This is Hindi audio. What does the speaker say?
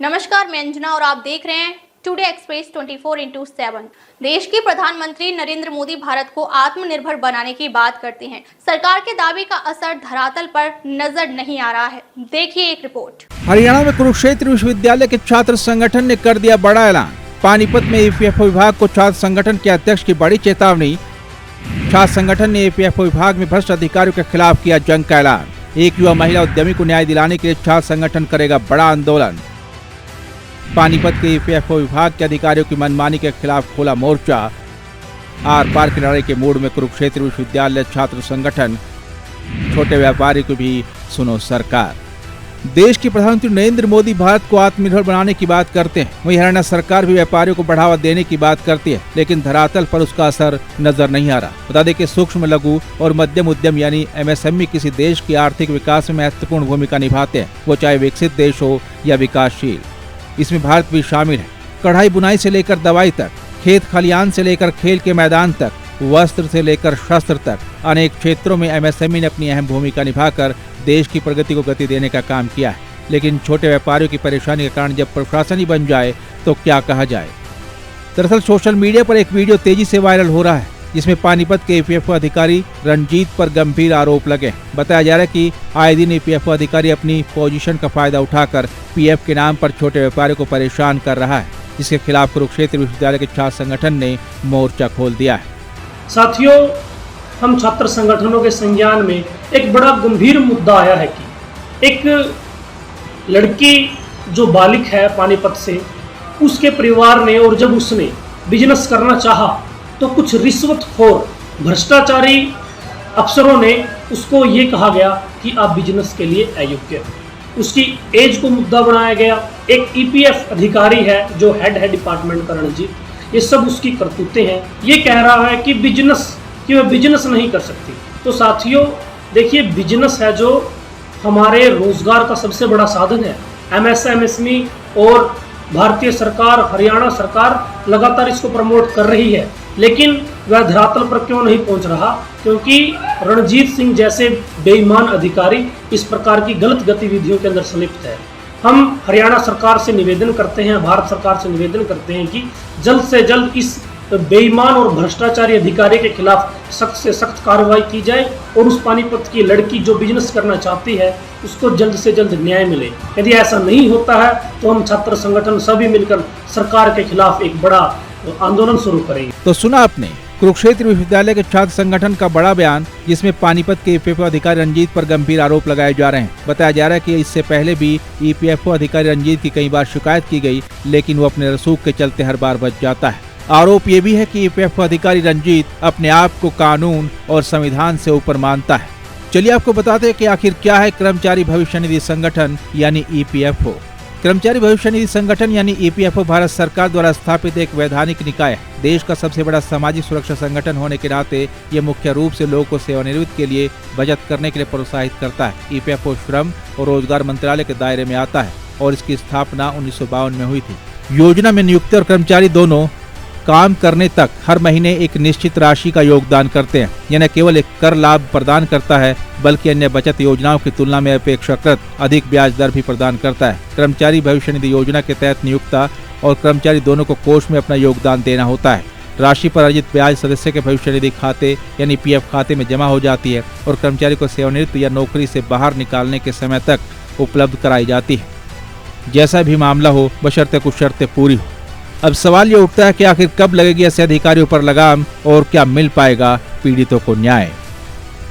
नमस्कार, मैं अंजना और आप देख रहे हैं टुडे एक्सप्रेस 24x7। देश की प्रधानमंत्री नरेंद्र मोदी भारत को आत्मनिर्भर बनाने की बात करते हैं। सरकार के दावे का असर धरातल पर नजर नहीं आ रहा है। देखिए एक रिपोर्ट। हरियाणा में कुरुक्षेत्र विश्वविद्यालय के छात्र संगठन ने कर दिया बड़ा ऐलान। पानीपत में ईपीएफओ विभाग को छात्र संगठन के अध्यक्ष की बड़ी चेतावनी। छात्र संगठन ने ईपीएफओ विभाग में भ्रष्ट अधिकारियों के खिलाफ किया जंग का ऐलान। एक युवा महिला उद्यमी को न्याय दिलाने के लिए छात्र संगठन करेगा बड़ा आंदोलन। पानीपत के ईपीएफओ विभाग के अधिकारियों की मनमानी के खिलाफ खोला मोर्चा। आर पार की लड़ाई के मूड में कुरुक्षेत्र विश्वविद्यालय छात्र संगठन। छोटे व्यापारी को भी सुनो सरकार। देश के प्रधानमंत्री नरेंद्र मोदी भारत को आत्मनिर्भर बनाने की बात करते हैं, वहीं हरियाणा सरकार भी व्यापारियों को बढ़ावा देने की बात करती है, लेकिन धरातल पर उसका असर नजर नहीं आ रहा। बता दें कि सूक्ष्म, लघु और मध्यम उद्यम यानी एमएसएमई किसी देश के आर्थिक विकास में महत्वपूर्ण भूमिका निभाते हैं, वो चाहे विकसित देश हो या विकासशील। इसमें भारत भी शामिल है। कढ़ाई बुनाई से लेकर दवाई तक, खेत खलियान से लेकर खेल के मैदान तक, वस्त्र से लेकर शस्त्र तक, अनेक क्षेत्रों में एमएसएमई ने अपनी अहम भूमिका निभाकर देश की प्रगति को गति देने का काम किया है। लेकिन छोटे व्यापारियों की परेशानी के कारण जब प्रशासन ही बन जाए तो क्या कहा जाए। दरअसल सोशल मीडिया पर एक वीडियो तेजी से वायरल हो रहा है, जिसमें पानीपत के ईपीएफओ अधिकारी रंजीत पर गंभीर आरोप लगे। बताया जा रहा है कि आए दिन ईपीएफओ अधिकारी अपनी पोजीशन का फायदा उठाकर पीएफ के नाम पर छोटे व्यापारियों को परेशान कर रहा है, जिसके खिलाफ कुरुक्षेत्र विश्वविद्यालय के छात्र संगठन ने मोर्चा खोल दिया है। साथियों, हम छात्र संगठनों के संज्ञान में एक बड़ा गंभीर मुद्दा आया है कि एक लड़की जो बालिक है पानीपत से, उसके परिवार ने और जब उसने बिजनेस करना चाहा तो कुछ रिश्वतखोर भ्रष्टाचारी अफसरों ने उसको ये कहा गया कि आप बिजनेस के लिए अयोग्य हैं। उसकी एज को मुद्दा बनाया गया। एक ईपीएफ अधिकारी है जो हेड है डिपार्टमेंट का रणजीत, ये सब उसकी करतूतें हैं। ये कह रहा है कि मैं बिजनेस नहीं कर सकती। तो साथियों देखिए, बिजनेस है जो हमारे रोजगार का सबसे बड़ा साधन है। एमएसएमई और भारतीय सरकार, हरियाणा सरकार लगातार इसको प्रमोट कर रही है, लेकिन वह धरातल पर क्यों नहीं पहुंच रहा? क्योंकि रणजीत सिंह जैसे बेईमान अधिकारी इस प्रकार की गलत गतिविधियों के अंदर संलिप्त है। हम हरियाणा सरकार से निवेदन करते हैं, भारत सरकार से निवेदन करते हैं कि जल्द से जल्द इस बेईमान और भ्रष्टाचारी अधिकारी के खिलाफ सख्त से सख्त कार्रवाई की जाए और उस पानीपत की लड़की जो बिजनेस करना चाहती है उसको जल्द से जल्द न्याय मिले। यदि ऐसा नहीं होता है तो हम छात्र संगठन सभी मिलकर सरकार के खिलाफ एक बड़ा आंदोलन शुरू करेंगे। तो सुना आपने कुरुक्षेत्र विश्वविद्यालय के छात्र संगठन का बड़ा बयान, जिसमें पानीपत के ईपीएफओ अधिकारी रंजीत पर गंभीर आरोप लगाए जा रहे हैं। बताया जा रहा है कि इससे पहले भी ईपीएफओ अधिकारी रंजीत की कई बार शिकायत की गई, लेकिन वो अपने रसूख के चलते हर बार बच जाता है। आरोप ये भी है कि ईपीएफओ अधिकारी रंजीत अपने आप को कानून और संविधान से ऊपर मानता है। चलिए आपको बताते हैं कि आखिर क्या है कर्मचारी भविष्य निधि संगठन यानी ईपीएफओ। कर्मचारी भविष्य निधि संगठन यानी ईपीएफओ भारत सरकार द्वारा स्थापित एक वैधानिक निकाय है। देश का सबसे बड़ा सामाजिक सुरक्षा संगठन होने के नाते ये मुख्य रूप से लोगों को सेवानिवृत्ति के लिए बचत करने के लिए प्रोत्साहित करता है। ईपीएफओ श्रम और रोजगार मंत्रालय के दायरे में आता है और इसकी स्थापना 1952 में हुई थी। योजना में नियुक्त और कर्मचारी दोनों काम करने तक हर महीने एक निश्चित राशि का योगदान करते हैं। यह न केवल एक कर लाभ प्रदान करता है, बल्कि अन्य बचत योजनाओं की तुलना में अपेक्षाकृत अधिक ब्याज दर भी प्रदान करता है। कर्मचारी भविष्य निधि योजना के तहत नियोक्ता और कर्मचारी दोनों को कोष में अपना योगदान देना होता है। राशि पर अर्जित ब्याज सदस्य के भविष्य निधि खाते यानी पीएफ खाते में जमा हो जाती है और कर्मचारी को सेवानिवृत्ति या नौकरी से बाहर निकालने के समय तक उपलब्ध कराई जाती है। जैसा भी मामला हो, बशर्ते कुछ शर्तें पूरी हो। अब सवाल ये उठता है कि आखिर कब लगेगी ऐसे अधिकारियों पर लगाम और क्या मिल पाएगा पीड़ितों को न्याय।